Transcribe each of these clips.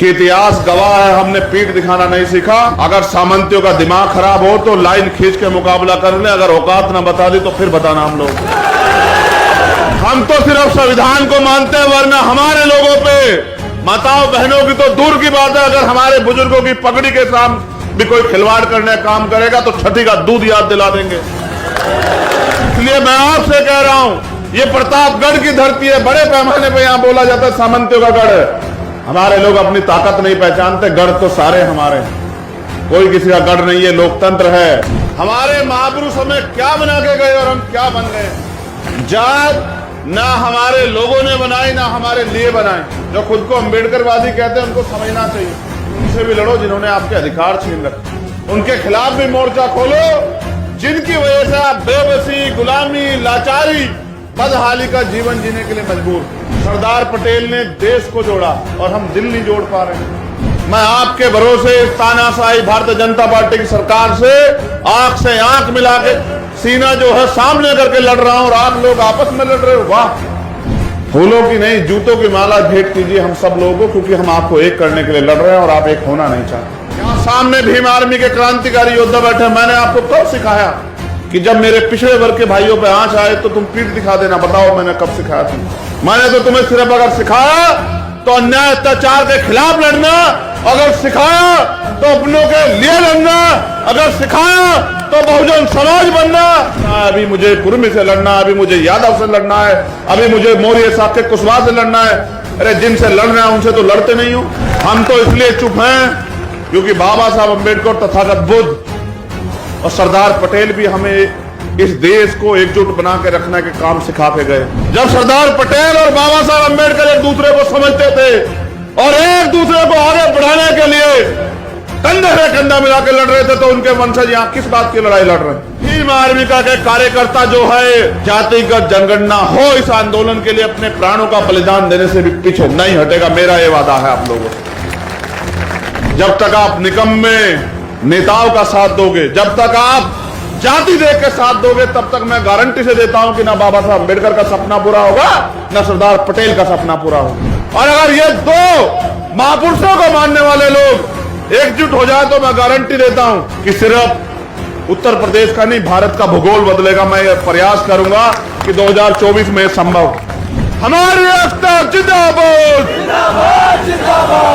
कि इतिहास गवाह है, हमने पीठ दिखाना नहीं सीखा। अगर सामंतियों का दिमाग खराब हो तो लाइन खींच के मुकाबला कर ले, अगर औकात ना बता दी तो फिर बताना। हम तो सिर्फ संविधान को मानते हैं, वरना हमारे लोगों पे माताओं बहनों की तो दूर की बात है, अगर हमारे बुजुर्गों की पगड़ी के साथ भी कोई खिलवाड़ करने का काम करेगा तो छठी का दूध याद दिला देंगे। इसलिए मैं आपसे कह रहा हूं, ये प्रतापगढ़ की धरती है, बड़े पैमाने पे यहां बोला जाता है सामंतियों का गढ़ है। हमारे लोग अपनी ताकत नहीं पहचानते, गढ़ तो सारे हमारे, कोई किसी का गढ़ नहीं है, लोकतंत्र है। हमारे महापुरुष हमें क्या बना के गए और हम क्या बन गए। जात ना हमारे लोगों ने बनाई ना हमारे लिए बनाई। जो खुद को अम्बेडकरवादी कहते हैं उनको समझना चाहिए, उनसे भी लड़ो जिन्होंने आपके अधिकार छीन रखे, उनके खिलाफ भी मोर्चा खोलो, जिनकी वजह से आप बेबसी, गुलामी, लाचारी, बदहाली का जीवन जीने के लिए मजबूर। सरदार पटेल ने देश को जोड़ा और हम दिल नहीं जोड़ पा रहे हैं। मैं आपके भरोसे तानाशाही भारतीय जनता पार्टी की सरकार से आंख मिला के सीना जो है सामने करके लड़ रहा हूं और आप लोग आपस में लड़ रहे हो। वाह, फूलों की नहीं जूतों की माला भेंट कीजिए हम सब लोगों को, क्योंकि हम आपको एक करने के लिए लड़ रहे हैं और आप एक होना नहीं चाहते। यहाँ सामने भीम आर्मी के क्रांतिकारी योद्धा बैठे। मैंने आपको कब सिखाया कि जब मेरे पिछड़े वर्ग के भाइयों पे आंच आए तो तुम पीठ दिखा देना? बताओ मैंने कब सिखाया तुम? मैंने तो तुम्हें सिर्फ अगर सिखाया तो अन्याय अत्याचार के खिलाफ लड़ना, अगर सिखाया तो अपनों के लिए लड़ना, अगर सिखाया तो बहुजन समाज बनना। अभी मुझे कुर्मी से लड़ना, अभी मुझे यादव से लड़ना है, अभी मुझे मौर्य साक्य कुशवाहा से लड़ना है। अरे जिनसे लड़ रहे हैं उनसे तो लड़ते नहीं हो। हम तो इसलिए चुप हैं क्योंकि बाबा साहब अम्बेडकर, तथागत बुद्ध और सरदार पटेल भी हमें इस देश को एकजुट बना के रखने के काम सिखा के गए। जब सरदार पटेल और बाबा साहब अम्बेडकर एक दूसरे को समझते थे और एक दूसरे को आगे बढ़ाने के लिए कंधे से कंधा मिला के लड़ रहे थे, तो उनके वंशज यहाँ किस बात की लड़ाई लड़ रहे हैं? भीम आर्मी का के कार्यकर्ता जो है जातिगत जनगणना हो इस आंदोलन के लिए अपने प्राणों का बलिदान देने से भी पीछे नहीं हटेगा। मेरा ये वादा है आप लोगों से। जब तक आप निकम्मे नेताओं का साथ दोगे, जब तक आप जाति देख के साथ दोगे, तब तक मैं गारंटी से देता हूं कि ना बाबा साहब अम्बेडकर का सपना पूरा होगा ना सरदार पटेल का सपना पूरा होगा। और अगर ये दो महापुरुषों को मानने वाले लोग एकजुट हो जाए तो मैं गारंटी देता हूं कि सिर्फ उत्तर प्रदेश का नहीं, भारत का भूगोल बदलेगा। मैं ये प्रयास करूंगा कि 2024 में संभव। हमारी एकता जिंदाबाद,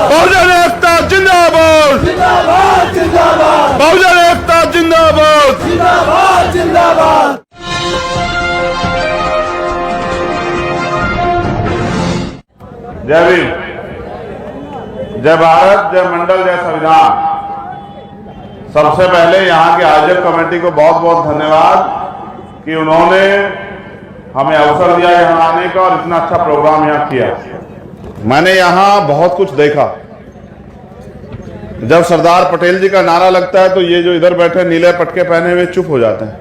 बहुजन एकता जिंदाबाद, बहुजन एकता जिंदाबाद, जिंदाबाद। जय भीम, जय भारत, जय मंडल, जय संविधान। सबसे पहले यहाँ के आयोजक कमेटी को बहुत बहुत धन्यवाद कि उन्होंने हमें अवसर दिया यहाँ आने का और इतना अच्छा प्रोग्राम यहाँ किया। मैंने यहाँ बहुत कुछ देखा। जब सरदार पटेल जी का नारा लगता है तो ये जो इधर बैठे नीले पटके पहने हुए चुप हो जाते हैं।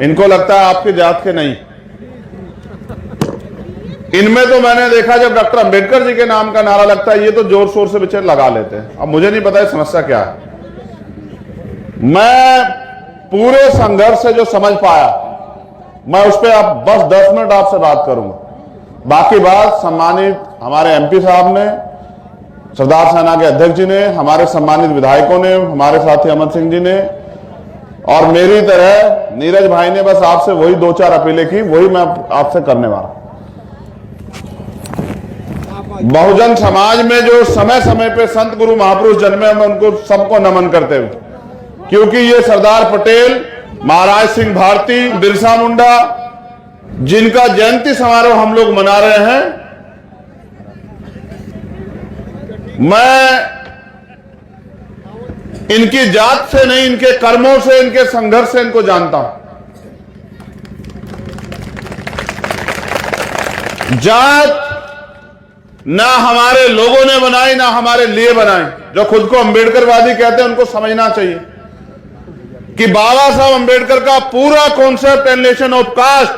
इनको लगता है आपकी जात के नहीं। इनमें तो मैंने देखा जब डॉक्टर अंबेडकर जी के नाम का नारा लगता है ये तो जोर शोर से बेचारे लगा लेते हैं। अब मुझे नहीं पता समस्या क्या है। मैं पूरे संघर्ष से जो समझ पाया मैं उस पर आप बस 10 मिनट आपसे बात करूंगा। बाकी बात सम्मानित हमारे एमपी साहब ने, सरदार सेना के अध्यक्ष जी ने, हमारे सम्मानित विधायकों ने, हमारे साथी अमर सिंह जी ने और मेरी तरह नीरज भाई ने बस आपसे वही 2-4 अपीलें की, वही मैं आपसे करने वाला। बहुजन समाज में जो समय समय पे संत गुरु महापुरुष जन्मे, मैं उनको सबको नमन करते हुए, क्योंकि ये सरदार पटेल, महाराज सिंह भारती, बिरसा मुंडा, जिनका जयंती समारोह हम लोग मना रहे हैं, मैं इनकी जात से नहीं, इनके कर्मों से, इनके संघर्ष से इनको जानता हूं। जात ना हमारे लोगों ने बनाई ना हमारे लिए बनाई। जो खुद को अम्बेडकरवादी कहते हैं उनको समझना चाहिए कि बाबा साहब अम्बेडकर का पूरा concept and nation of caste,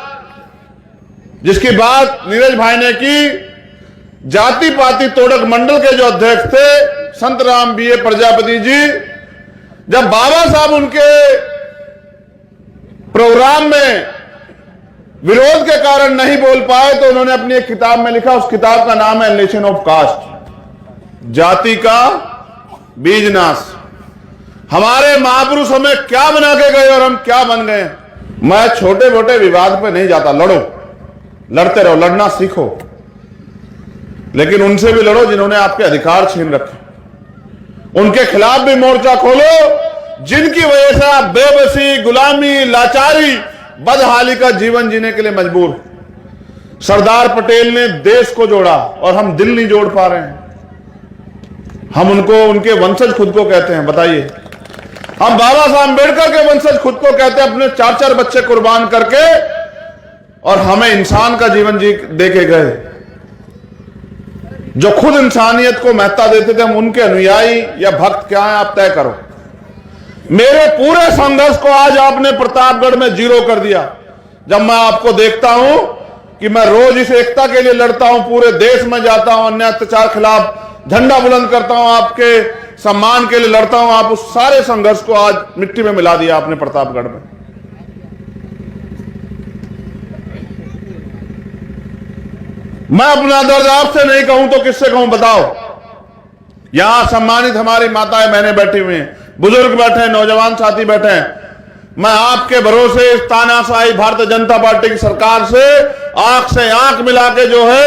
जिसकी बात नीरज भाई ने की, जाति पाति तोड़क मंडल के जो अध्यक्ष थे संत राम बीए प्रजापति जी, जब बाबा साहब उनके प्रोग्राम में विरोध के कारण नहीं बोल पाए तो उन्होंने अपनी एक किताब में लिखा, उस किताब का नाम है नेशन ऑफ कास्ट। जाति का बीज नाश। हमारे महापुरुष हमें क्या बना के गए और हम क्या बन गए। मैं छोटे मोटे विवाद पे नहीं जाता, लड़ो, लड़ते रहो, लड़ना सीखो, लेकिन उनसे भी लड़ो जिन्होंने आपके अधिकार छीन रखे। उनके खिलाफ भी मोर्चा खोलो जिनकी वजह से आप बेबसी, गुलामी, लाचारी, बदहाली का जीवन जीने के लिए मजबूर। सरदार पटेल ने देश को जोड़ा और हम दिल नहीं जोड़ पा रहे हैं। हम उनको, उनके वंशज खुद को कहते हैं, बताइए। हम बाबा साहब अम्बेडकर के वंशज खुद को कहते हैं, अपने 4-4 बच्चे कुर्बान करके, और हमें इंसान का जीवन जी दे के गए। जो खुद इंसानियत को महत्ता देते थे, हम उनके अनुयायी या भक्त क्या है, आप तय करो। मेरे पूरे संघर्ष को आज आपने प्रतापगढ़ में जीरो कर दिया। जब मैं आपको देखता हूं कि मैं रोज इस एकता के लिए लड़ता हूं, पूरे देश में जाता हूं, अन्याय अत्याचार खिलाफ झंडा बुलंद करता हूं, आपके सम्मान के लिए लड़ता हूं, आप उस सारे संघर्ष को आज मिट्टी में मिला दिया आपने प्रतापगढ़ में। मैं अपना दर्द आपसे नहीं कहूं तो किससे कहूं, बताओ। यहां सम्मानित हमारी माताएं बहनें बैठी हुई हैं, बुजुर्ग बैठे हैं, नौजवान साथी बैठे हैं। मैं आपके भरोसे इस तानाशाही भारतीय जनता पार्टी की सरकार से आंख मिला के जो है,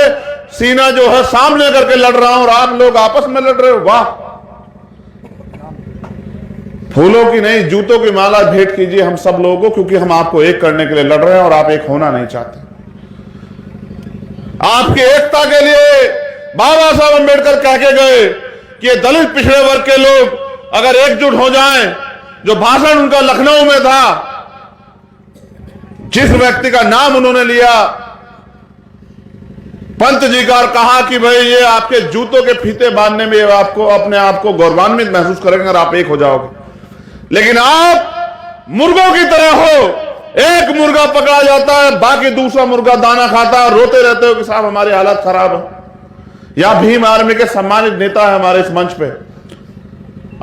सीना जो है सामने करके लड़ रहा हूं, और आप लोग आपस में लड़ रहे हो। वाह, फूलों की नहीं जूतों की माला भेंट कीजिए हम सब लोगों को, क्योंकि हम आपको एक करने के लिए लड़ रहे हैं और आप एक होना नहीं चाहते। आपकी एकता के लिए बाबा साहब अम्बेडकर कह के गए कि ये दलित पिछड़े वर्ग के लोग अगर एकजुट हो जाएं, जो भाषण उनका लखनऊ में था, जिस व्यक्ति का नाम उन्होंने लिया, पंत जी का, कहा कि भाई ये आपके जूतों के फीते बांधने में आपको अपने आप को गौरवान्वित महसूस करेंगे अगर आप एक हो जाओगे। लेकिन आप मुर्गों की तरह हो, एक मुर्गा पकड़ा जाता है, बाकी दूसरा मुर्गा दाना खाता है, और रोते रहते हो कि साहब हमारी हालत खराब है। या भीम आर्मी के सम्मानित नेता है हमारे इस मंच पे,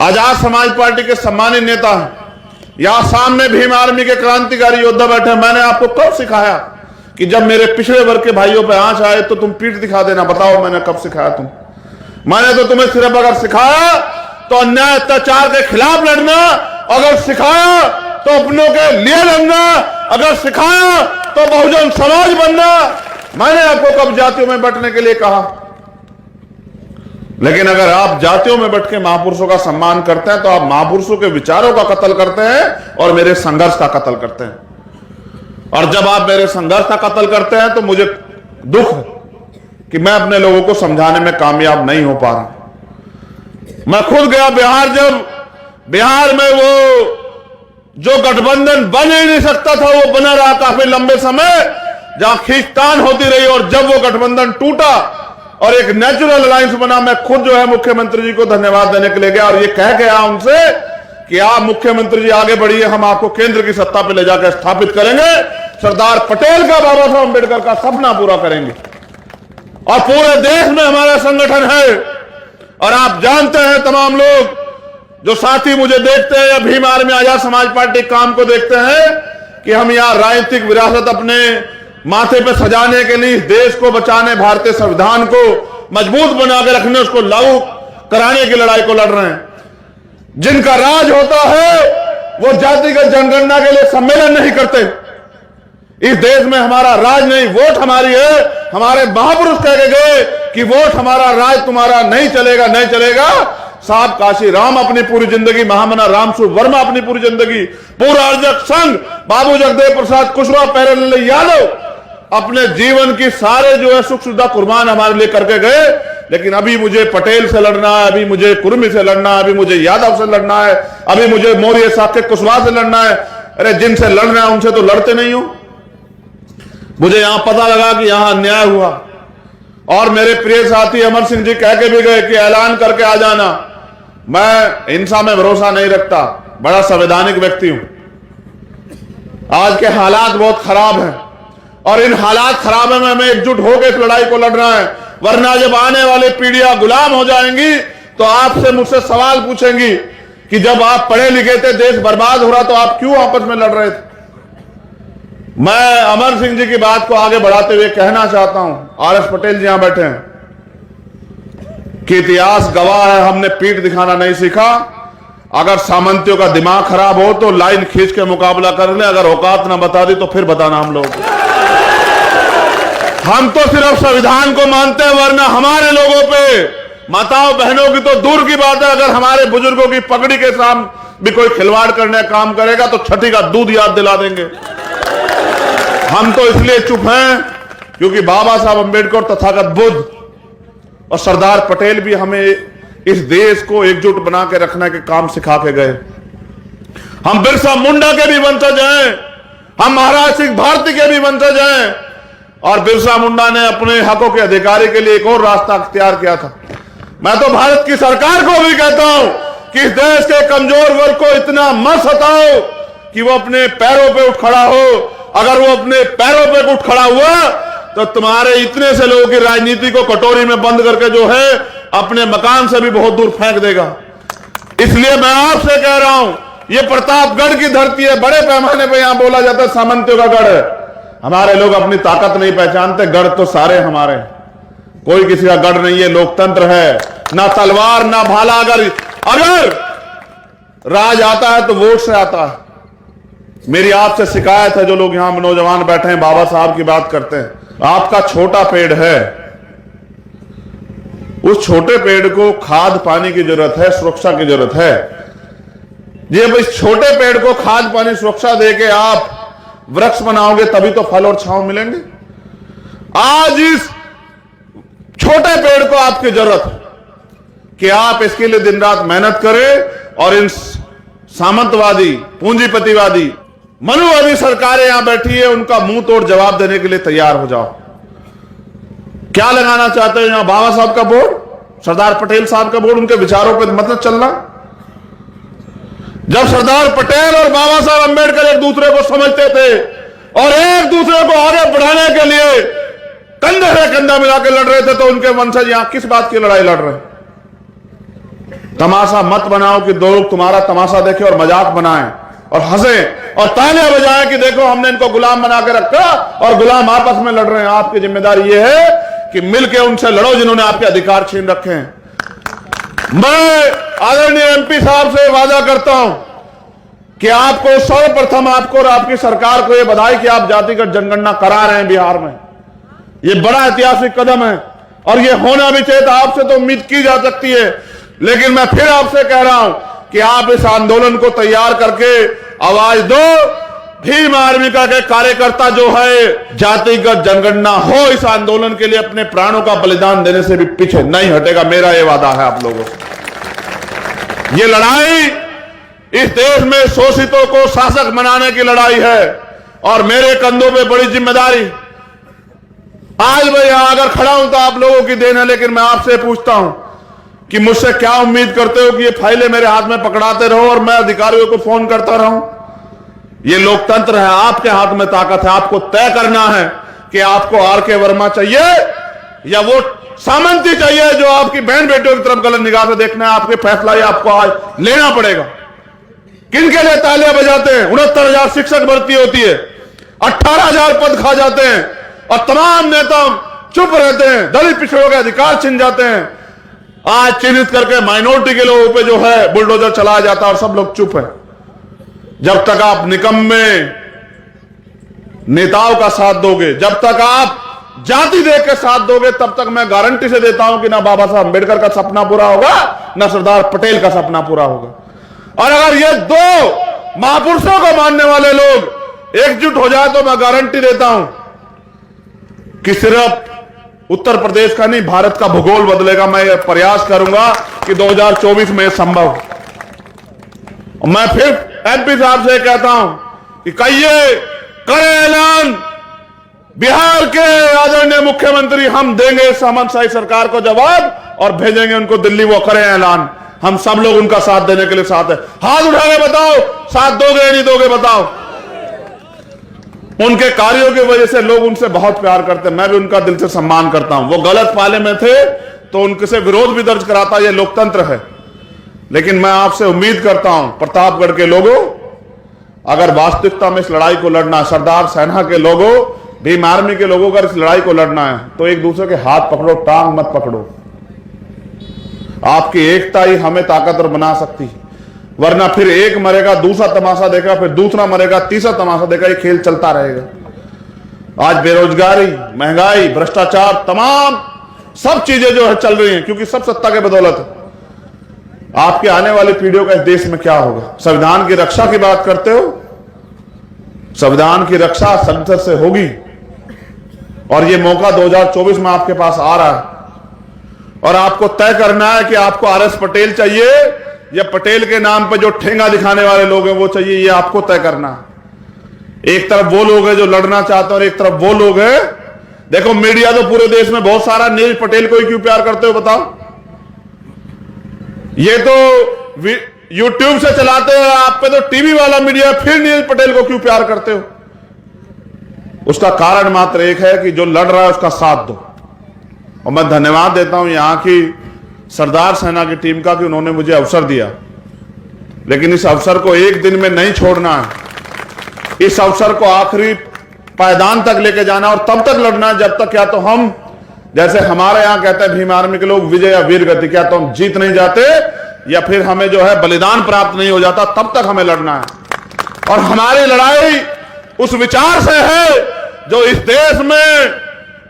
आजाद समाज पार्टी के सम्मानित नेता हैं, यहां सामने भीम आर्मी के क्रांतिकारी योद्धा बैठे। मैंने आपको कब सिखाया कि जब मेरे पिछड़े वर्ग के भाइयों पे आंच आए तो तुम पीठ दिखा देना, बताओ मैंने कब सिखाया तुम? मैंने तो तुम्हें सिर्फ अगर सिखाया तो अन्याय अत्याचार के खिलाफ लड़ना, अगर सिखाया तो अपनों के लिए लड़ना, अगर सिखाया तो बहुजन समाज बनना। मैंने आपको कब जातियों में बैठने के लिए कहा? लेकिन अगर आप जातियों में बैठ के महापुरुषों का सम्मान करते हैं तो आप महापुरुषों के विचारों का कत्ल करते हैं और मेरे संघर्ष का कत्ल करते हैं। और जब आप मेरे संघर्ष का कत्ल करते हैं तो मुझे दुख है कि मैं अपने लोगों को समझाने में कामयाब नहीं हो पा रहा। मैं खुद गया बिहार, जब बिहार में वो जो गठबंधन बन ही नहीं सकता था वो बना रहा काफी लंबे समय, जहां खींचतान होती रही, और जब वो गठबंधन टूटा और एक नेचुरल अलायंस बना, मैं खुद जो है मुख्यमंत्री जी को धन्यवाद देने के लिए गया और ये कह के आया उनसे कि आप मुख्यमंत्री जी आगे बढ़िए, हम आपको केंद्र की सत्ता पे ले जाकर स्थापित करेंगे, सरदार पटेल का, बाबा साहब अम्बेडकर का सपना पूरा करेंगे। और पूरे देश में हमारा संगठन है, और आप जानते हैं तमाम लोग जो साथी मुझे देखते हैं या भीम आर्मी आजाद समाज पार्टी काम को देखते हैं कि हम यहां राजनीतिक विरासत अपने माथे पे सजाने के लिए, देश को बचाने, भारतीय संविधान को मजबूत बना के रखने, उसको लागू कराने की लड़ाई को लड़ रहे हैं। जिनका राज होता है वो जातिगत जनगणना के लिए सम्मेलन नहीं करते। इस देश में हमारा राज नहीं, वोट हमारी है। हमारे महापुरुष कह के गए कि वोट हमारा, राज तुम्हारा नहीं चलेगा, नहीं चलेगा। साहब काशी राम अपनी पूरी जिंदगी, महामना रामस्वरूप वर्मा अपनी पूरी जिंदगी, पूरा अर्जक संघ, बाबू जगदेव प्रसाद कुशवाहा, प्यारेलाल यादव अपने जीवन की सारे जो है सुख सुविधा कुर्बान हमारे लिए करके गए। लेकिन अभी मुझे पटेल से लड़ना है, अभी मुझे कुर्मी से लड़ना है, अभी मुझे यादव से लड़ना है, अभी मुझे मौर्य साकेत कुशवाहा से लड़ना है। अरे जिनसे लड़ना है उनसे तो लड़ते नहीं हो। मुझे यहां पता लगा कि यहां अन्याय हुआ, और मेरे प्रिय साथी अमर सिंह जी कह के भी गए कि ऐलान करके आ जाना। मैं हिंसा में भरोसा नहीं रखता, बड़ा संवैधानिक व्यक्ति हूं। आज के हालात बहुत खराब हैं, और इन हालात खराब में हमें एकजुट होकर इस लड़ाई को लड़ना है, वरना जब आने वाली पीढ़ियां गुलाम हो जाएंगी तो आपसे मुझसे सवाल पूछेंगी कि जब आप पढ़े लिखे थे, देश बर्बाद हो रहा, तो आप क्यों आपस में लड़ रहे थे। मैं अमर सिंह जी की बात को आगे बढ़ाते हुए कहना चाहता हूं, आर एस पटेल जी यहां बैठे हैं, कि इतिहास गवाह है, हमने पीठ दिखाना नहीं सीखा। अगर सामंतियों का दिमाग खराब हो तो लाइन खींच के मुकाबला कर ले, अगर औकात ना बता दी तो फिर बताना हम लोग। हम तो सिर्फ संविधान को मानते हैं, वरना हमारे लोगों पे माताओं बहनों की तो दूर की बात है, अगर हमारे बुजुर्गों की पगड़ी के साथ भी कोई खिलवाड़ करने का काम करेगा तो छठी का दूध याद दिला देंगे। हम तो इसलिए चुप हैं क्योंकि बाबा साहब अंबेडकर, तथागत बुद्ध और सरदार पटेल भी हमें इस देश को एकजुट बना के रखने के काम सिखा के गए। हम बिरसा मुंडा के भी वंशज हैं, हम महाराज सिंह भारती के भी वंशज हैं, और बिरसा मुंडा ने अपने हकों के अधिकारी के लिए एक और रास्ता अख्तियार किया था। मैं तो भारत की सरकार को भी कहता हूं कि इस देश के कमजोर वर्ग को इतना मत सताओ कि वो अपने पैरों पे उठ खड़ा हो। अगर वो अपने पैरों पे उठ खड़ा हुआ तो तुम्हारे इतने से लोगों की राजनीति को कटोरी में बंद करके जो है अपने मकान से भी बहुत दूर फेंक देगा। इसलिए मैं आपसे कह रहा हूं, ये प्रतापगढ़ की धरती है, बड़े पैमाने पे यहां बोला जाता है सामंतियों का गढ़ है। हमारे लोग अपनी ताकत नहीं पहचानते, गढ़ तो सारे हमारे, कोई किसी का गढ़ नहीं है। लोकतंत्र है, ना तलवार ना भाला। अगर राज आता है तो वोट से आता है। मेरी आपसे शिकायत है, जो लोग यहां नौजवान बैठे हैं बाबा साहब की बात करते हैं, आपका छोटा पेड़ है, उस छोटे पेड़ को खाद पानी की जरूरत है, सुरक्षा की जरूरत है। जब इस छोटे पेड़ को खाद पानी सुरक्षा देके आप वृक्ष बनाओगे तभी तो फल और छांव मिलेंगे। आज इस छोटे पेड़ को आपकी जरूरत है कि आप इसके लिए दिन रात मेहनत करें और इन सामंतवादी, पूंजीपतिवादी, मनुवादी सरकारें यहां बैठी है, उनका मुंह तोड़ जवाब देने के लिए तैयार हो जाओ। क्या लगाना चाहते हो यहां? बाबा साहब का बोर्ड, सरदार पटेल साहब का बोर्ड, उनके विचारों पर मतलब चलना। जब सरदार पटेल और बाबा साहब अंबेडकर एक दूसरे को समझते थे और एक दूसरे को आगे बढ़ाने के लिए कंधे से कंधा मिला के लड़ रहे थे, तो उनके वंशज यहां किस बात की लड़ाई लड़ रहे हैं? तमाशा मत बनाओ कि दो लोग तुम्हारा तमाशा देखें और मजाक बनाएं और हंसे और ताने बजाएं कि देखो हमने इनको गुलाम बना के रखा और गुलाम आपस में लड़ रहे हैं। आपकी जिम्मेदारी यह है कि मिलकर उनसे लड़ो जिन्होंने आपके अधिकार छीन रखे हैं। मैं आदरणीय एमपी साहब से वादा करता हूं कि आपको सर्वप्रथम, आपको और आपकी सरकार को यह बधाई कि आप जातिगत जनगणना करा रहे हैं बिहार में। यह बड़ा ऐतिहासिक कदम है और यह होना भी चाहिए था। आपसे तो उम्मीद की जा सकती है, लेकिन मैं फिर आपसे कह रहा हूं कि आप इस आंदोलन को तैयार करके आवाज दो। भीम आर्मी का के कार्यकर्ता जो है जातिगत जनगणना हो, इस आंदोलन के लिए अपने प्राणों का बलिदान देने से भी पीछे नहीं हटेगा। मेरा यह वादा है आप लोगों से। यह लड़ाई इस देश में शोषितों को शासक बनाने की लड़ाई है और मेरे कंधों पे बड़ी जिम्मेदारी। आज मैं यहां अगर खड़ा हूं तो आप लोगों की देन है, लेकिन मैं आपसे पूछता हूं कि मुझसे क्या उम्मीद करते हो कि ये फाइलें मेरे हाथ में पकड़ाते रहो और मैं अधिकारियों को फोन करता रहूं? ये लोकतंत्र है, आपके हाथ में ताकत है। आपको तय करना है कि आपको आर.के. वर्मा चाहिए या वो सामंती चाहिए जो आपकी बहन बेटियों की तरफ गलत निगाह से देखना है। आपके फैसला ये आपको आज लेना पड़ेगा। किनके लिए तालियां बजाते हैं? 69,000 शिक्षक भर्ती होती है, 18,000 पद खा जाते हैं और तमाम नेता चुप रहते हैं, दलित पिछड़ों के अधिकार छिन जाते हैं। आज चिन्हित करके माइनॉरिटी के लोगों पे जो है बुलडोजर चलाया जाता है और सब लोग चुप है। जब तक आप निकम्मे नेताओं का साथ दोगे, जब तक आप जाति देख के साथ दोगे, तब तक मैं गारंटी से देता हूं कि ना बाबा साहब अंबेडकर का सपना पूरा होगा, ना सरदार पटेल का सपना पूरा होगा। और अगर ये दो महापुरुषों को मानने वाले लोग एकजुट हो जाए तो मैं गारंटी देता हूं कि सिर्फ उत्तर प्रदेश का नहीं, भारत का भूगोल बदलेगा। मैं ये प्रयास करूंगा कि 2024 में संभव हो। मैं फिर एमपी साहब से कहता हूं कि कहिए, करें ऐलान, बिहार के आदरणीय मुख्यमंत्री, हम देंगे सामंतशाही सरकार को जवाब और भेजेंगे उनको दिल्ली। वो करें ऐलान, हम सब लोग उनका साथ देने के लिए साथ है। हाथ उठा के बताओ, साथ दोगे या नहीं दोगे बताओ। उनके कार्यों की वजह से लोग उनसे बहुत प्यार करते हैं, मैं भी उनका दिल से सम्मान करता हूं। वो गलत पाले में थे तो उनके से विरोध भी दर्ज कराता, ये लोकतंत्र है। लेकिन मैं आपसे उम्मीद करता हूं, प्रतापगढ़ के लोगों, अगर वास्तविकता में इस लड़ाई को लड़ना है, सरदार सेना के लोगों, भीम आर्मी के लोगों, अगर इस लड़ाई को लड़ना है तो एक दूसरे के हाथ पकड़ो, टांग मत पकड़ो। आपकी एकता ही हमें ताकतवर बना सकती है, वरना फिर एक मरेगा, दूसरा तमाशा देगा, फिर दूसरा मरेगा, तीसरा तमाशा देगा, ये खेल चलता रहेगा। आज बेरोजगारी, महंगाई, भ्रष्टाचार, तमाम सब चीजें जो है चल रही हैं, क्योंकि सब सत्ता के बदौलत है। आपके आने वाली पीढ़ियों का इस देश में क्या होगा? संविधान की रक्षा की बात करते हो, संविधान की रक्षा संसद से होगी, और ये मौका 2024 में आपके पास आ रहा है, और आपको तय करना है कि आपको आरएस पटेल चाहिए या पटेल के नाम पर जो ठेंगा दिखाने वाले लोग हैं वो चाहिए। ये आपको तय करना है। एक तरफ वो लोग हैं जो लड़ना चाहते हैं और एक तरफ वो लोग हैं, देखो मीडिया तो पूरे देश में बहुत सारा, नीरज पटेल को ही क्यों प्यार करते हो बताओ? ये तो यूट्यूब से चलाते हो आप पे, तो टीवी वाला मीडिया, फिर नीरज पटेल को क्यों प्यार करते हो? उसका कारण मात्र एक है कि जो लड़ रहा है उसका साथ दो। और मैं धन्यवाद देता हूं यहां की सरदार सेना की टीम का कि उन्होंने मुझे अवसर दिया, लेकिन इस अवसर को एक दिन में नहीं छोड़ना है। इस अवसर को आखिरी पायदान तक लेके जाना और तब तक लड़ना है जब तक या तो हम, जैसे हमारे यहां कहते हैं भीम आर्मी के लोग, विजय या वीर गति, क्या तो हम जीत नहीं जाते या फिर हमें जो है बलिदान प्राप्त नहीं हो जाता, तब तक हमें लड़ना है। और हमारी लड़ाई उस विचार से है जो इस देश में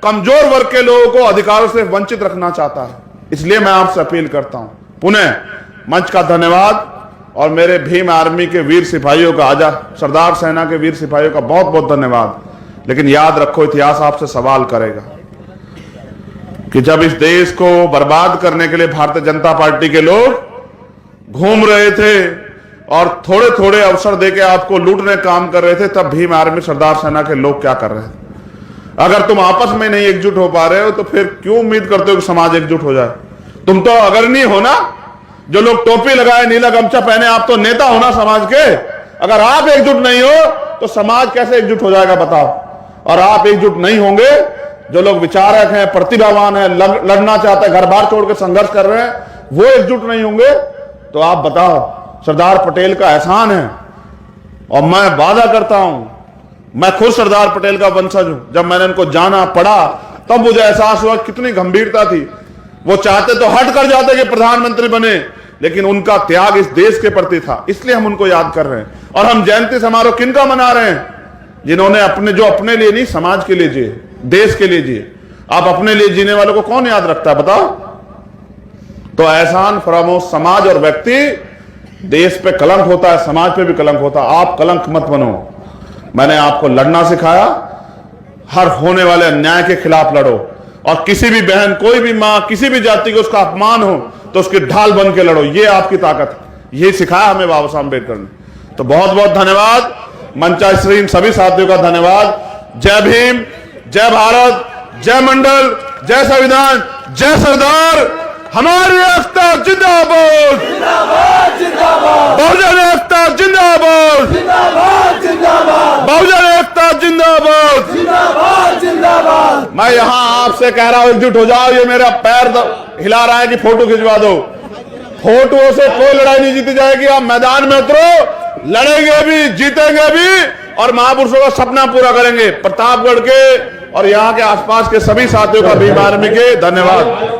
कमजोर वर्ग के लोगों को अधिकारों से वंचित रखना चाहता है। इसलिए मैं आपसे अपील करता हूं, पुनः मंच का धन्यवाद, और मेरे भीम आर्मी के वीर सिपाहियों का, आजाद सरदार सेना के वीर सिपाहियों का बहुत बहुत धन्यवाद। लेकिन याद रखो, इतिहास आपसे सवाल करेगा कि जब इस देश को बर्बाद करने के लिए भारतीय जनता पार्टी के लोग घूम रहे थे और थोड़े थोड़े अवसर देके आपको लूटने का काम कर रहे थे, तब भीम आर्मी सरदार सेना के लोग क्या कर रहे थे? अगर तुम आपस में नहीं एकजुट हो पा रहे हो तो फिर क्यों उम्मीद करते हो कि समाज एकजुट हो जाए? तुम तो अग्रणी हो ना, जो लोग टोपी लगाए, नीला गमछा पहने, आप तो नेता हो ना समाज के। अगर आप एकजुट नहीं हो तो समाज कैसे एकजुट हो जाएगा बताओ? और आप एकजुट नहीं होंगे, जो लोग विचारक हैं, प्रतिभावान हैं, लड़ना चाहते हैं, घर बार छोड़ के संघर्ष कर रहे हैं, वो एकजुट नहीं होंगे, तो आप बताओ, सरदार पटेल का एहसान है। और मैं वादा करता हूं, मैं खुद सरदार पटेल का वंशज हूं। जब मैंने उनको जाना, पढ़ा, तब मुझे एहसास हुआ कितनी गंभीरता थी। वो चाहते तो हट कर जाते कि प्रधानमंत्री बने, लेकिन उनका त्याग इस देश के प्रति था, इसलिए हम उनको याद कर रहे हैं। और हम जयंती समारोह किनका मना रहे हैं? जिन्होंने अपने लिए नहीं, समाज के लिए जिए, देश के लिए जिए। आप अपने लिए जीने वालों को कौन याद रखता है बताओ? तो एहसान फरामोश समाज और व्यक्ति, देश पे कलंक होता है, समाज पे भी कलंक होता है। आप कलंक मत बनो। मैंने आपको लड़ना सिखाया, हर होने वाले अन्याय के खिलाफ लड़ो, और किसी भी बहन, कोई भी मां, किसी भी जाति को उसका अपमान हो तो उसकी ढाल बन के लड़ो। ये आपकी ताकत है, ये सिखाया हमें बाबा साहब अम्बेडकर ने। तो बहुत बहुत धन्यवाद, मंचाश्रीन सभी साथियों का धन्यवाद। जय भीम, जय भारत, जय मंडल, जय संविधान, जय सरदार। हमारी एकता जिंदाबाद, बहुजन एकता जिंदाबाद, बहुजन एकता जिंदाबाद। मैं यहां आपसे कह रहा हूं, एकजुट हो जाओ। ये मेरा पैर हिला रहा है कि फोटो खिंचवा दो। फोटो से कोई लड़ाई नहीं जीती जाएगी। आप मैदान में उतरो, लड़ेंगे भी, जीतेंगे भी, और महापुरुषों का सपना पूरा करेंगे। प्रतापगढ़ के और यहाँ के आसपास के सभी साथियों का भीम आर्मी के धन्यवाद।